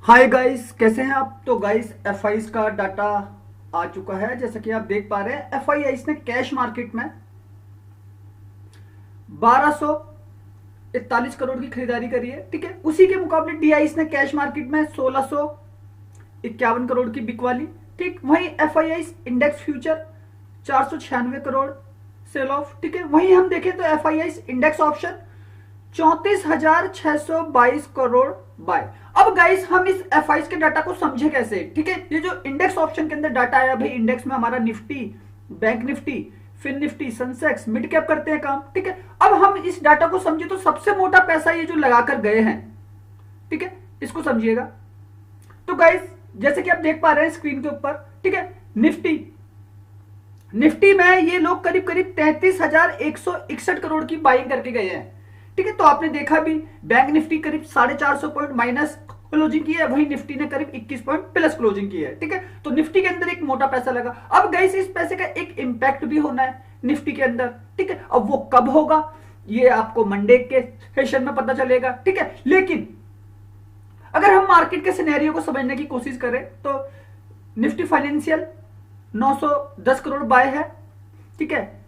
Hi guys, कैसे हैं आप। तो गाइस एफ का डाटा आ चुका है। जैसा कि आप देख पा रहे हैं, एफ ने कैश मार्केट में 1241 करोड़ की खरीदारी करी है। ठीक है, उसी के मुकाबले डी ने कैश मार्केट में 1651 करोड़ की बिकवाली। ठीक, वहीं F index future 496 crore sell off. ठीक है, वहीं हम देखें तो F index option 34,622 crore buy. अब गाइस हम इस एफ के डाटा को समझे कैसे। ठीक है, ये जो इंडेक्स ऑप्शन के अंदर डाटा आया भाई, इंडेक्स में हमारा Nifty, bank Nifty, fin Nifty, Sensex, mid cap करते हैं काम। ठीक है, अब हम इस डाटा को समझे तो सबसे मोटा पैसा ये जो लगाकर गए हैं, ठीक है, इसको समझिएगा। तो गाइस जैसे कि आप देख पा रहे हैं स्क्रीन के ऊपर, ठीक है, निफ्टी में ये लोग करीब करीब 33,161 करोड़ की बाइंग करके गए हैं। ठीक है, तो आपने देखा भी, बैंक निफ्टी करीब 450 पॉइंट माइनस क्लोजिंग की है, वहीं निफ्टी ने करीब 21 पॉइंट प्लस क्लोजिंग की है। ठीक है, तो निफ्टी के अंदर एक मोटा पैसा लगा। अब गाइस इस पैसे का एक इंपैक्ट भी होना है निफ्टी के अंदर। ठीक है, अब वो कब होगा ये आपको मंडे के सेशन में पता चलेगा। ठीक है, लेकिन अगर हम मार्केट के सिनेरियो को समझने की कोशिश करें तो निफ्टी फाइनेंशियल 910 करोड़ बाय है। ठीक है,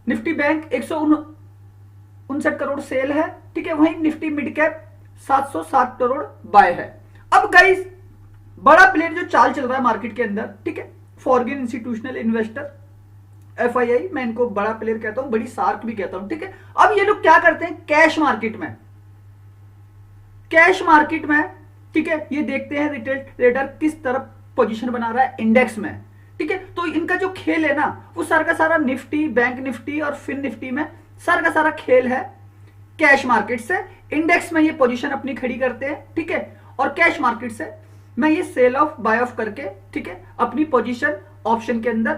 निफ्टी बैंक 159 करोड़ सेल है। ठीक है, वहीं Nifty mid cap 707 crore buy है। अब गाइस बड़ा प्लेयर जो चाल चल रहा है मार्केट के अंदर, ठीक है, फॉरेन इंस्टीट्यूशनल इन्वेस्टर एफआईआई, मैं इनको बड़ा प्लेयर कहता हूं, बड़ी सार्क भी कहता हूं। ठीक है, अब ये लोग क्या करते हैं कैश मार्केट में, ठीक है, ये देखते हैं रिटेल ट्रेडर किस तरफ पोजीशन बना रहा है इंडेक्स में। ठीक है, तो इनका जो खेल है ना, वो सारा का सारा निफ्टी, बैंक निफ्टी और फिन निफ्टी में सारा का सारा खेल है कैश मार्केट से। इंडेक्स में ये पोजीशन अपनी खड़ी करते हैं। ठीक है, और कैश मार्केट से मैं ये सेल ऑफ बाय ऑफ करके, ठीक है, अपनी पोजीशन ऑप्शन के अंदर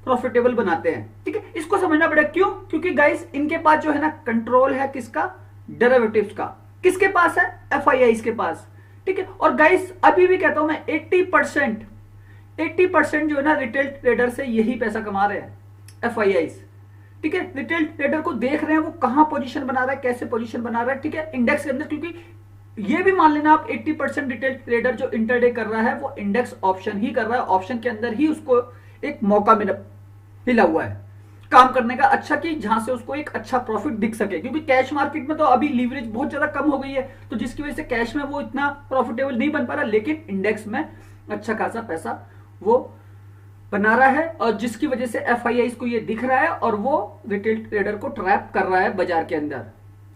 प्रॉफिटेबल बनाते हैं। ठीक है, इसको समझना पड़ेगा। क्यों? क्योंकि गाइस इनके पास जो है ना कंट्रोल है किसका, डेरिवेटिव्स का। किसके पास है? एफआईआई के पास। ठीक है, और गाइस अभी भी कहता हूं मैं 80% जो है ना रिटेल ट्रेडर से यही पैसा कमा रहे हैं एफआईआई। ठीक है, रिटेल ट्रेडर को देख रहे हैं वो कहां पोजीशन बना रहा है, कैसे पोजीशन बना रहा है। ठीक है, इंडेक्स के अंदर, क्योंकि ये भी मान लेना आप 80% रिटेल ट्रेडर जो इंटरडे कर रहा है वो इंडेक्स ऑप्शन ही कर रहा है। ऑप्शन के अंदर ही उसको एक मौका मिला हुआ है काम करने का, अच्छा, कि जहां से उसको एक अच्छा प्रॉफिट दिख सके। क्योंकि कैश मार्केट में तो अभी लीवरेज बहुत ज्यादा कम हो गई है, तो जिसकी वजह से कैश में वो इतना प्रॉफिटेबल नहीं बन पा रहा, लेकिन इंडेक्स में अच्छा खासा पैसा वो बना रहा है, और जिसकी वजह से एफआईआई को ये दिख रहा है और वो रिटेल ट्रेडर को ट्रैप कर रहा है बाजार के अंदर।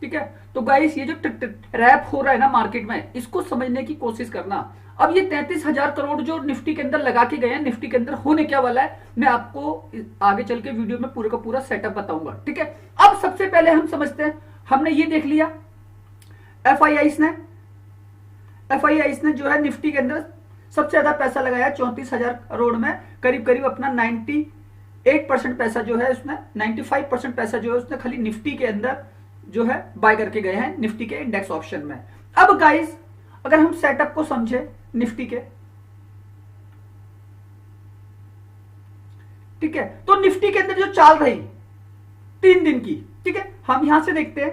ठीक है, तो गाइस ये जो ट्रैप हो रहा है ना मार्केट में, इसको समझने की कोशिश करना। अब ये 33,000 करोड़ जो निफ्टी के अंदर लगा के गए हैं, निफ्टी के अंदर होने क्या वाला है मैं आपको आगे चल के वीडियो में पूरा का पूरा सेटअप बताऊंगा। ठीक है, अब सबसे पहले हम समझते हैं, हमने ये देख लिया एफआईआई ने जो है निफ्टी के अंदर सबसे ज्यादा पैसा लगाया 34,000 करोड़ में, करीब करीब अपना 98% पैसा जो है उसने, 95% पैसा जो है उसने खाली निफ्टी के अंदर जो है बाय करके गए हैं निफ्टी के इंडेक्स ऑप्शन में। अब गाइस अगर हम सेटअप को समझे निफ्टी के, ठीक है, तो निफ्टी के अंदर जो चाल रही 3 दिन की, ठीक है, हम यहां से देखते हैं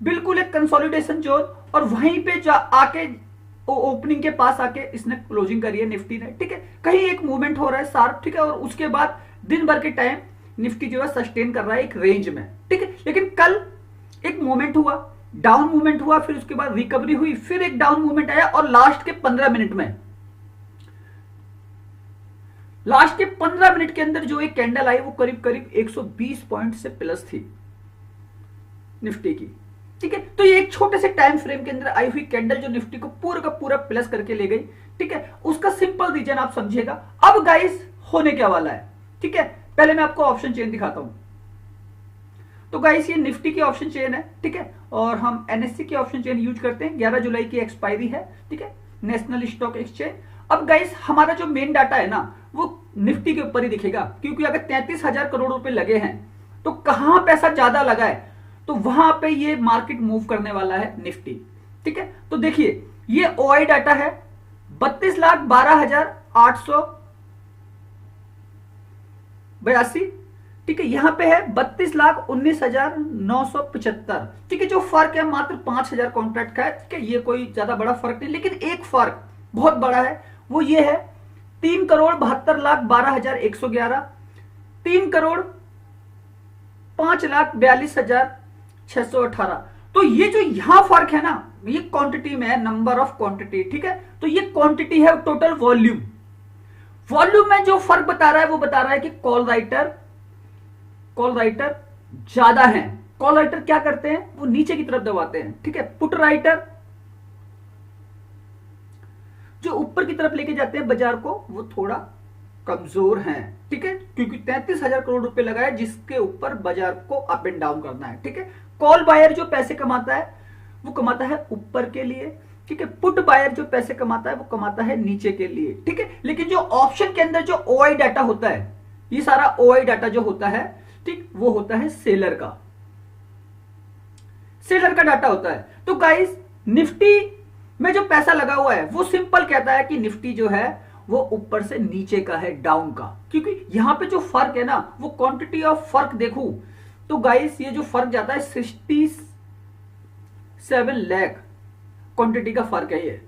बिल्कुल एक कंसोलिडेशन जोन, और वहीं पे आके ओपनिंग के पास आके इसने क्लोजिंग करी है निफ्टी ने। ठीक है, कहीं एक मूवमेंट हो रहा है शार्प। ठीक है, और उसके बाद दिन भर के टाइम निफ्टी जो है सस्टेन कर रहा है एक रेंज में। ठीक है, लेकिन कल एक मूवमेंट हुआ, डाउन मूवमेंट हुआ, फिर उसके बाद रिकवरी हुई, फिर एक डाउन मूवमेंट आया, और लास्ट के 15 मिनट के अंदर जो एक कैंडल आई वो करीब करीब 120 पॉइंट से प्लस थी निफ्टी की। ठीक है, तो ये एक छोटे से टाइम फ्रेम के अंदर आई हुई कैंडल जो निफ्टी को पूरा का पूरा प्लस करके ले गई। ठीक है, उसका सिंपल रीजन आप समझिएगा। अब गाइस होने क्या वाला है, ठीक है, पहले मैं आपको ऑप्शन चेन दिखाता हूं। तो गाइस ये निफ्टी की ऑप्शन चेन है। ठीक है, और हम एनएससी की ऑप्शन चेन यूज करते हैं, 11 जुलाई की एक्सपायरी है। ठीक है, नेशनल स्टॉक एक्सचेंज। अब गाइस हमारा जो मेन डाटा है ना वो निफ्टी के ऊपर ही दिखेगा, क्योंकि अगर 33,000 करोड़ रुपए लगे हैं तो कहां पैसा ज्यादा लगा है, तो वहां पे ये मार्केट मूव करने वाला है निफ्टी। ठीक है, तो देखिए ये ओआई डाटा है 32,12,882। ठीक है, यहां पे है 32,19,975। ठीक है, जो फर्क है मात्र 5,000 कॉन्ट्रैक्ट का है। ठीक है, ये कोई ज्यादा बड़ा फर्क नहीं, लेकिन एक फर्क बहुत बड़ा है, वो ये है 3,72,12,111, 3,05,42,618। तो ये जो यहां फर्क है ना, ये क्वांटिटी में है, नंबर ऑफ क्वांटिटी, ठीक है। तो ये क्वांटिटी है टोटल वॉल्यूम। वॉल्यूम में जो फर्क बता रहा है वो बता रहा है कि कॉल राइटर ज्यादा है। कॉल राइटर क्या करते हैं, वो नीचे की तरफ दबाते हैं, ठीक है। पुट राइटर जो ऊपर की तरफ लेके जाते हैं बाजार को, वो थोड़ा कमजोर हैं, ठीक है, क्योंकि 33,000 करोड़ रुपए लगा है जिसके ऊपर बाजार को अप एंड डाउन करना है, ठीक है। कॉल बायर जो पैसे कमाता है वो कमाता है ऊपर के लिए, ठीक है। पुट बायर जो पैसे कमाता है वो कमाता है नीचे के लिए, ठीक है। लेकिन जो ऑप्शन के अंदर जो ओआई डाटा होता है, ये सारा ओआई डाटा जो होता है, ठीक, वो होता है सेलर का डाटा होता है। तो गाइस निफ्टी में जो पैसा लगा हुआ है वो सिंपल कहता है कि निफ्टी जो है वो ऊपर से नीचे का है, डाउन का, क्योंकि यहां पे जो फर्क है ना, वो क्वांटिटी ऑफ फर्क देखूं तो गाइस ये जो फर्क जाता है 67 लाख क्वांटिटी का फर्क है ये,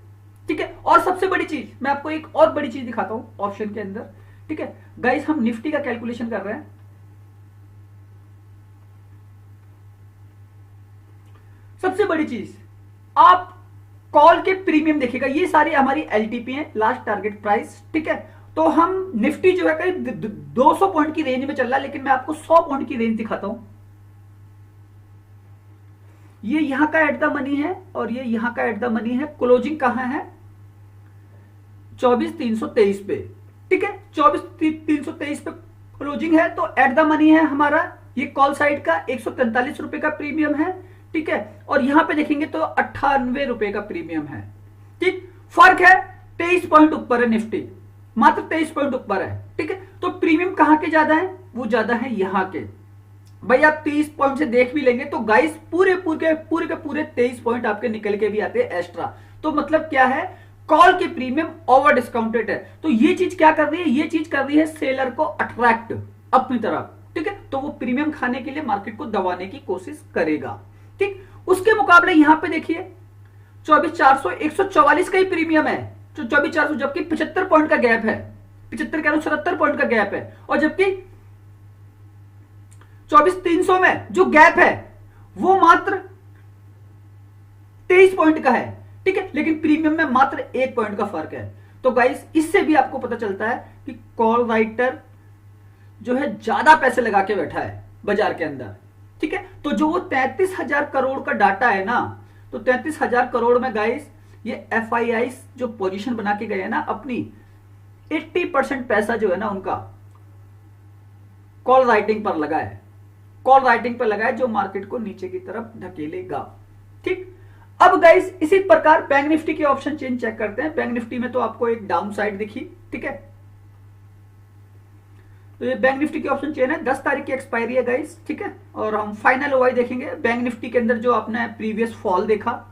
ठीक है। और सबसे बड़ी चीज मैं आपको एक और बड़ी चीज दिखाता हूं ऑप्शन के अंदर, ठीक है। गाइस हम निफ्टी का कैलकुलेशन कर रहे हैं, सबसे बड़ी चीज आप कॉल के प्रीमियम देखिएगा, ये सारी हमारी एलटीपी है, लास्ट टारगेट प्राइस, ठीक है। तो हम निफ्टी जो है करीब 200 पॉइंट की रेंज में चल रहा है, लेकिन मैं आपको 100 पॉइंट की रेंज दिखाता हूं। ये यहां का एट द मनी है और ये यहां का एट द मनी है। क्लोजिंग कहां है, 24,323 पे, ठीक है। 24,323 पे क्लोजिंग है, तो एट द मनी है हमारा ये कॉल साइड का 143 रुपए का प्रीमियम है, ठीक है। और यहां पे देखेंगे तो 98 रुपए का प्रीमियम है, ठीक। फर्क है 23 पॉइंट ऊपर है निफ्टी, मात्र 23 पॉइंट ऊपर है, ठीक है। तो प्रीमियम कहां के ज्यादा है, वो ज्यादा है यहां के। भाई आप 30 पॉइंट से देख भी लेंगे तो गाइस पूरे के पूरे 23 पॉइंट आपके निकल के भी आते हैं एक्स्ट्रा। तो मतलब क्या है, कॉल के प्रीमियम ओवर डिस्काउंटेड है। तो ये चीज क्या कर रही है, ये चीज कर रही है सेलर को अट्रैक्ट अपनी तरफ, ठीक है। तो वो प्रीमियम खाने के लिए मार्केट को दबाने की कोशिश करेगा, ठीक। उसके मुकाबले यहां पे देखिए 24,400 144 का ही प्रीमियम है, जो 24,400, जबकि 75 पॉइंट का गैप है, 75 कह रहा हूं 77 पॉइंट का गैप है। और जबकि 24,300 में जो गैप है वो मात्र 23 पॉइंट का है, ठीक है। लेकिन प्रीमियम में मात्र 1 पॉइंट का फर्क है। तो गाइस इससे भी आपको पता चलता है कि कॉल राइटर जो है ज्यादा पैसे लगा के बैठा है बाजार के अंदर, ठीक है। तो जो वो 33,000 करोड़ का डाटा है ना, तो 33,000 करोड़ में गाइस ये एफआईआई जो पोजीशन बना के गए हैं ना अपनी, 80% पैसा जो है ना उनका कॉल राइटिंग पर लगा है, जो मार्केट को नीचे की तरफ ढकेलेगा, ठीक। अब गाइस इसी प्रकार बैंक निफ्टी के ऑप्शन चेन चेक करते हैं। बैंक निफ्टी में तो आपको एक डाउन साइड दिखी, ठीक है। तो ये बैंक निफ्टी की ऑप्शन चेन है, 10 तारीख की एक्सपायरी है गाइस, ठीक है। और हम फाइनल ओवाई देखेंगे। बैंक निफ्टी के अंदर जो आपने प्रीवियस फॉल देखा,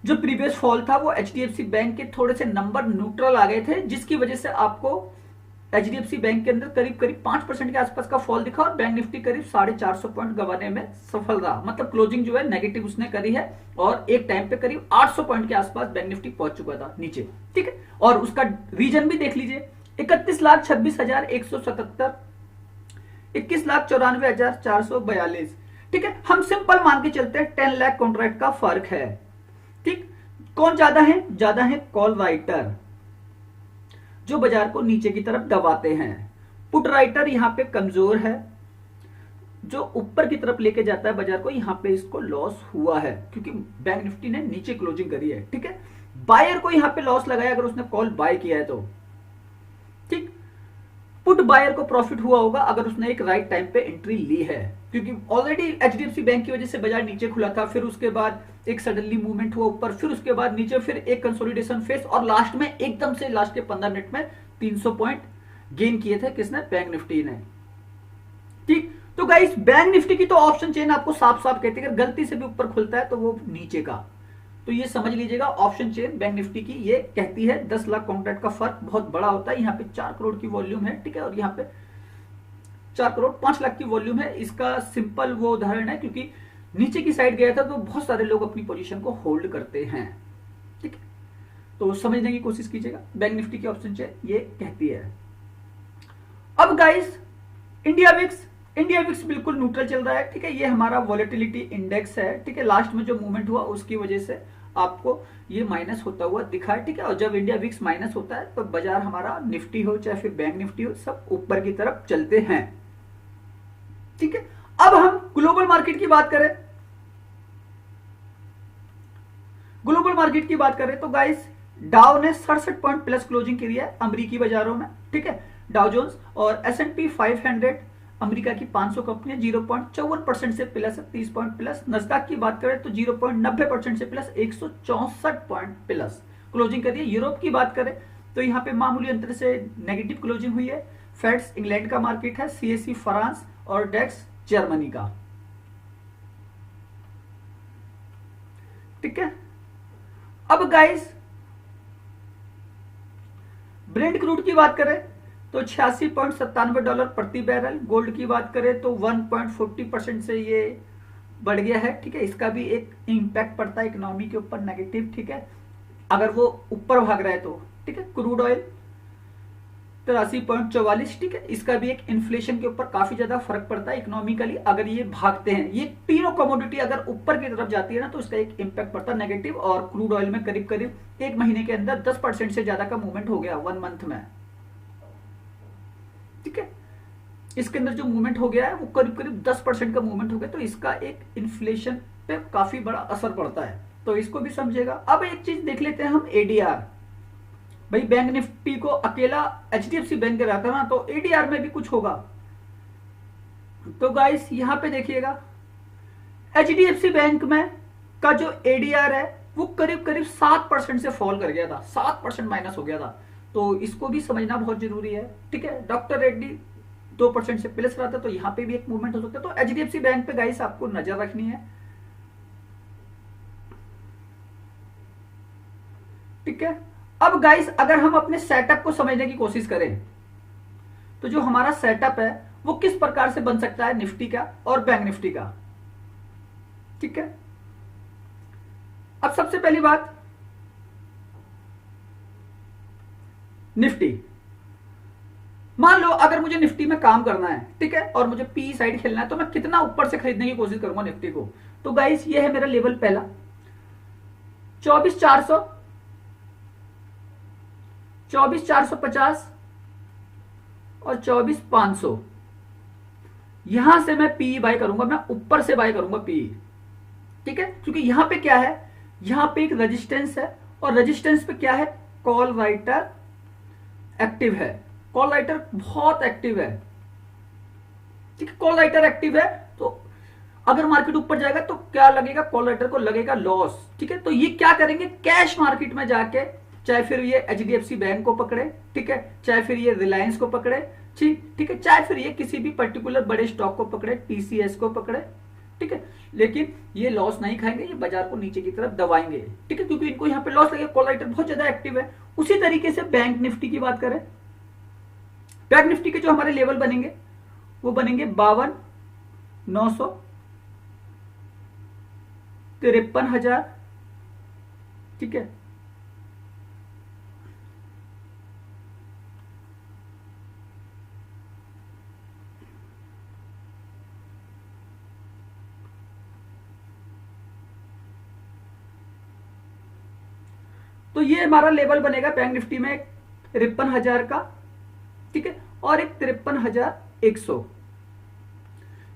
जो प्रीवियस फॉल था वो एचडीएफसी बैंक के थोड़े से नंबर न्यूट्रल आ गए थे, जिसकी वजह से आपको एचडीएफसी बैंक के अंदर करीब 5% के आसपास का फॉल दिखा और बैंक निफ्टी करीब 450 पॉइंट गंवाने में सफल रहा। मतलब क्लोजिंग जो है नेगेटिव उसने करी है और एक टाइम पे करीब 800 पॉइंट के आसपास बैंक निफ्टी पहुंच चुका था नीचे, ठीक है। और उसका रीजन भी देख लीजिए, 31,26,177, 21,94,442, ठीक है। हम सिंपल मान के चलते हैं 10 लाख कॉन्ट्रैक्ट का फर्क है, ठीक। कौन ज्यादा है, ज्यादा है कॉल राइटर जो बाजार को नीचे की तरफ दबाते हैं। पुट राइटर यहां पे कमजोर है, जो ऊपर की तरफ लेके जाता है बाजार को, यहां पे इसको लॉस हुआ है क्योंकि बैंक निफ्टी ने नीचे क्लोजिंग करी है, ठीक है। बायर को यहां पे लॉस लगाया अगर उसने कॉल बाय किया है तो, ठीक। पुट बायर को प्रॉफिट हुआ होगा अगर उसने एक राइट टाइम पे एंट्री ली है, क्योंकि ऑलरेडी एचडीएफसी बैंक की वजह से बाजार नीचे खुला था, फिर उसके बाद एक सडनली मूवमेंट हुआ ऊपर, फिर उसके बाद नीचे, फिर एक कंसोलिडेशन फेस और लास्ट में एकदम से लास्ट के 15 मिनट में 300 पॉइंट गेन किए थे किसने, बैंक निफ्टी ने, ठीक। तो गाइस बैंक निफ्टी की तो ऑप्शन चेन आपको साफ साफ कहती है, अगर गलती से भी ऊपर खुलता है तो वो नीचे का, तो ये समझ लीजिएगा ऑप्शन चेन बैंक निफ्टी की ये कहती है 10 लाख कॉन्ट्रैक्ट का फर्क बहुत बड़ा होता है। यहाँ पे 4 करोड़ की वॉल्यूम है, ठीक है, और यहाँ पे 4 करोड़ 5 लाख की वॉल्यूम है। इसका सिंपल वो उदाहरण है क्योंकि नीचे की साइड गया था तो बहुत सारे लोग अपनी पोजीशन को होल्ड करते हैं, ठीक है। तो समझने की कोशिश कीजिएगा। बैंक निफ्टी की ऑप्शन ये कहती है। अब गाइस इंडिया विक्स बिल्कुल न्यूट्रल चल रहा है, ठीक है। ये हमारा वॉलेटिलिटी इंडेक्स है, ठीक है। लास्ट में जो मूवमेंट हुआ उसकी वजह से आपको ये माइनस होता हुआ दिखा है, ठीक है। और जब इंडिया विक्स माइनस होता है तो बाजार हमारा निफ्टी हो चाहे फिर बैंक निफ्टी हो, सब ऊपर की तरफ चलते हैं, ठीक है। अब हम ग्लोबल मार्केट की बात करें, तो गाइस डाउ ने 67 पॉइंट प्लस क्लोजिंग की है अमेरिकी बाजारों में, ठीक है। डाउ जोन्स और S&P 500 अमेरिका की 500 कंपनियां 0.54% से प्लस, 30 पॉइंट प्लस। नस्डैक की बात करें तो 0.90% से प्लस, 164 पॉइंट प्लस क्लोजिंग करी है। यूरोप की बात करें तो यहाँ पे मामूली अंतर से नेगेटिव क्लोजिंग हुई है। फेड्स इंग्लैंड का मार्केट है, CAC फ्रांस और डेक्स जर्मनी का, ठीक है। अब गाइस ब्रेंट क्रूड की बात करें तो $86.97 प्रति बैरल। गोल्ड की बात करें तो 1.40% से ये बढ़ गया है, ठीक है। इसका भी एक इंपैक्ट पड़ता है इकोनॉमी के ऊपर नेगेटिव, ठीक है, अगर वो ऊपर भाग रहा है तो, ठीक है। क्रूड ऑयल 83.44, ठीक है। इसका भी एक इन्फ्लेशन के ऊपर काफी ज्यादा फर्क पड़ता है इकोनॉमिकली, अगर ये भागते हैं। ये तीनों कमोडिटी अगर ऊपर की तरफ जाती है ना तो इसका एक इंपैक्ट पड़ता है नेगेटिव। और क्रूड ऑयल में करीब करीब एक महीने के अंदर 10% से ज्यादा का मूवमेंट हो गया 1 मंथ में, ठीक है। इसके अंदर जो मूवमेंट हो गया है वो करीब करीब 10% का मूवमेंट हो गया, तो इसका एक इन्फ्लेशन पे काफी बड़ा असर पड़ता है, तो इसको भी समझेगा। अब एक चीज देख लेते हैं हम, ADR। भाई बैंक निफ्टी को अकेला HDFC बैंक रहता ना तो ADR में भी कुछ होगा। तो गाइस यहां पे देखिएगा HDFC बैंक में का जो ADR है वो करीब करीब 7% से फॉल कर गया था, 7% माइनस हो गया था, तो इसको भी समझना बहुत जरूरी है, ठीक है। डॉक्टर रेड्डी 2% से प्लस रहा था, तो यहां पे भी एक मूवमेंट हो सकता है। तो HDFC बैंक पे गाइस आपको नजर रखनी है, ठीक है। अब गाइस अगर हम अपने सेटअप को समझने की कोशिश करें तो जो हमारा सेटअप है वो किस प्रकार से बन सकता है निफ्टी का और बैंक निफ्टी का, ठीक है। अब सबसे पहली बात, निफ्टी, मान लो अगर मुझे निफ्टी में काम करना है, ठीक है, और मुझे पी साइड खेलना है, तो मैं कितना ऊपर से खरीदने की कोशिश करूंगा निफ्टी को। तो गाइस ये है मेरा लेवल पहला, 24,400, 24,450 और 24,500। यहां से मैं पी बाय करूंगा, मैं ऊपर से बाय करूंगा पी, ठीक है। क्योंकि यहां पे क्या है, यहां पे एक रेजिस्टेंस है और रेजिस्टेंस पे क्या है, कॉल राइटर एक्टिव है, कॉल राइटर बहुत एक्टिव है, ठीक है। कॉल राइटर एक्टिव है तो अगर मार्केट ऊपर जाएगा तो क्या लगेगा, कॉल राइटर को लगेगा लॉस, ठीक है। तो ये क्या करेंगे, कैश मार्केट में जाके चाहे फिर ये HDFC बैंक को पकड़े, ठीक है, चाहे फिर ये रिलायंस को पकड़े, ठीक है, चाहे फिर ये किसी भी पर्टिकुलर बड़े स्टॉक को पकड़े, TCS को पकड़े, ठीक है, लेकिन ये लॉस नहीं खाएंगे, ये बाजार को नीचे की तरफ दबाएंगे, ठीक है, क्योंकि इनको यहाँ पे लॉस लगेगा, कॉल राइटर बहुत ज्यादा एक्टिव है। उसी तरीके से बैंक निफ्टी की बात करें, बैंक निफ्टी के जो हमारे लेवल बनेंगे वो बनेंगे 52,900, 53,000, ठीक है। तो ये हमारा लेवल बनेगा बैंक निफ्टी में 53,000 का, ठीक है, और एक 53,100।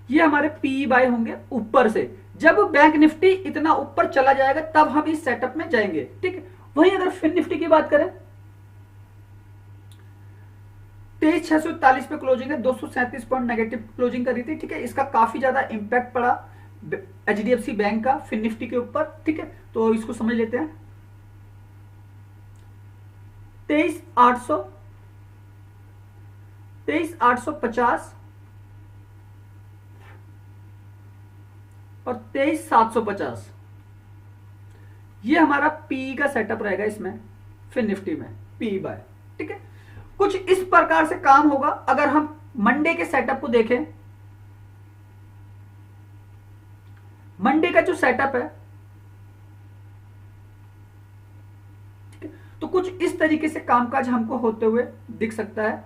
ये हमारे पी बाय होंगे ऊपर से। जब बैंक निफ्टी इतना ऊपर चला जाएगा तब हम इस सेटअप में जाएंगे, ठीक है। वहीं अगर फिन निफ्टी की बात करें, 23,641 पे क्लोजिंग है, 237 पॉइंट नेगेटिव क्लोजिंग करी थी, ठीक है। इसका काफी ज्यादा इंपैक्ट पड़ा HDFC बैंक का फिन निफ्टी के ऊपर, ठीक है, तो इसको समझ लेते हैं। 23,800, 23,850 और 23,750, ये हमारा पी का सेटअप रहेगा इसमें, फिर निफ्टी में पी बाय, ठीक है। कुछ इस प्रकार से काम होगा। अगर हम मंडे के सेटअप को देखें, मंडे का जो सेटअप है, ठीक है, तो कुछ इस तरीके से कामकाज हमको होते हुए दिख सकता है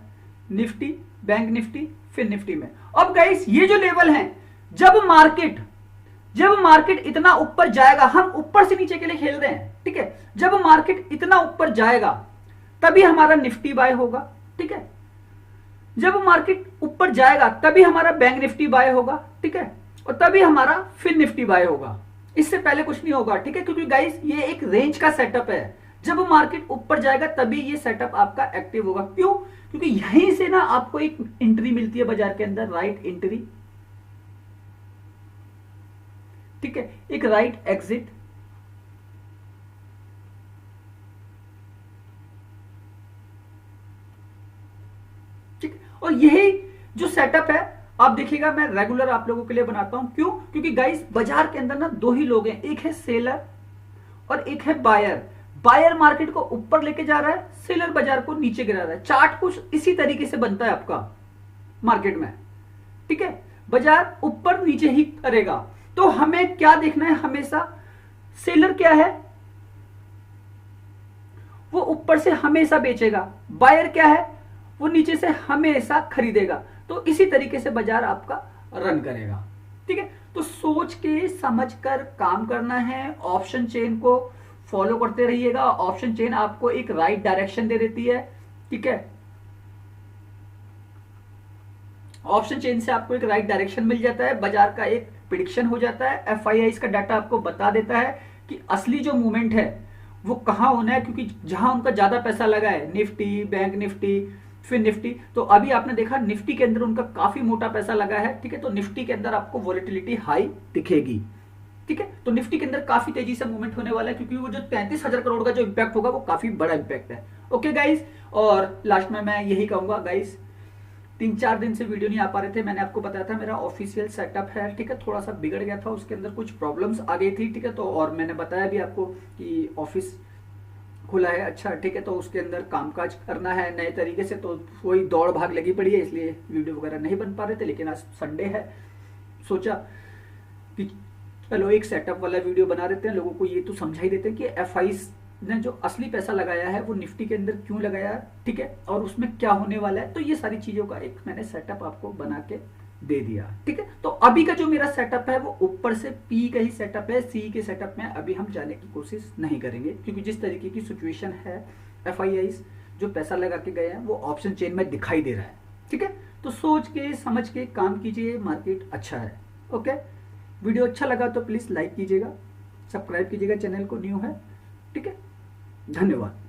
निफ्टी, बैंक निफ्टी, फिर निफ्टी में। अब गाइस ये जो लेवल है, जब मार्केट इतना ऊपर जाएगा, हम ऊपर से नीचे के लिए खेल रहे हैं, ठीक है, जब मार्केट इतना ऊपर जाएगा तभी हमारा निफ्टी बाय होगा, ठीक है, जब मार्केट ऊपर जाएगा तभी हमारा बैंक निफ्टी बाय होगा, ठीक है, और तभी हमारा फिर निफ्टी बाय होगा, इससे पहले कुछ नहीं होगा, ठीक है, क्योंकि गाइस ये एक रेंज का सेटअप है, जब मार्केट ऊपर जाएगा तभी ये सेटअप आपका एक्टिव होगा। क्यों? क्योंकि यहीं से ना आपको एक एंट्री मिलती है बाजार के अंदर, राइट एंट्री, ठीक है, एक राइट एग्जिट, ठीक, और यही जो सेटअप है आप देखिएगा, मैं रेगुलर आप लोगों के लिए बनाता हूं। क्यों? क्योंकि गाइस बाजार के अंदर ना दो ही लोग हैं, एक है सेलर और एक है बायर। बायर मार्केट को ऊपर लेके जा रहा है, सेलर बाजार को नीचे गिरा रहा है। चार्ट कुछ इसी तरीके से बनता है आपका मार्केट में, ठीक है, बाजार ऊपर नीचे ही करेगा। तो हमें क्या देखना है हमेशा, सेलर क्या है, वो ऊपर से हमेशा बेचेगा, बायर क्या है, वो नीचे से हमेशा खरीदेगा। तो इसी तरीके से बाजार आपका रन करेगा, ठीक है। तो सोच के समझ कर काम करना है, ऑप्शन चेन को फॉलो करते रहिएगा। ऑप्शन चेन आपको एक राइट डायरेक्शन दे देती है, ठीक है, ऑप्शन चेन से आपको एक राइट डायरेक्शन मिल जाता है, बाजार का एक प्रिडिक्शन हो जाता है। एफआईआई का डाटा आपको बता देता है कि असली जो मूवमेंट है वो कहां होना है, क्योंकि जहां उनका ज्यादा पैसा लगा है, निफ्टी, बैंक निफ्टी, फिर निफ्टी, तो अभी आपने देखा निफ्टी के अंदर उनका काफी मोटा पैसा लगा है, ठीक है, तो निफ्टी के अंदर आपको वॉलेटिलिटी हाई दिखेगी, ठीक है। तो निफ्टी के अंदर काफी तेजी से मूवमेंट होने वाला है, क्योंकि वो जो 33,000 करोड़ का जो इंपैक्ट होगा वो काफी बड़ा इंपैक्ट है। ओके गाइस, और लास्ट में मैं यही कहूंगा गाइस, 3-4 दिन से वीडियो नहीं आ पा रहे थे, मैंने आपको बताया था मेरा ऑफिशियल सेटअप है, ठीक है, थोड़ा सा बिगड़ गया था, उसके अंदर कुछ प्रॉब्लम्स आ गई थी, ठीक है, तो और मैंने बताया भी आपको कि ऑफिस खुला है, अच्छा, ठीक है, तो उसके अंदर कामकाज करना है नए तरीके से, तो वही दौड़ भाग लगी पड़ी है, इसलिए वीडियो वगैरह नहीं बन पा रहे थे। लेकिन आज संडे है, सोचा कि चलो एक सेटअप वाला वीडियो बना देते हैं, लोगों को ये तो समझा ही देते हैं कि एफआई ने जो असली पैसा लगाया है वो निफ्टी के अंदर क्यों लगाया है, ठीक है, और उसमें क्या होने वाला है। तो ये सारी चीजों का एक मैंने सेटअप आपको बना के दे दिया, ठीक है। तो अभी का जो मेरा सेटअप है वो ऊपर से पी का ही सेटअप है, सी के सेटअप में अभी हम जाने की कोशिश नहीं करेंगे, क्योंकि जिस तरीके की सिचुएशन है, एफआईआई जो पैसा लगा के गए हैं वो ऑप्शन चेन में दिखाई दे रहा है, ठीक है। तो सोच के समझ के काम कीजिए, मार्केट अच्छा है। ओके, वीडियो अच्छा लगा तो प्लीज लाइक कीजिएगा, सब्सक्राइब कीजिएगा, चैनल को न्यू है, ठीक है, धन्यवाद।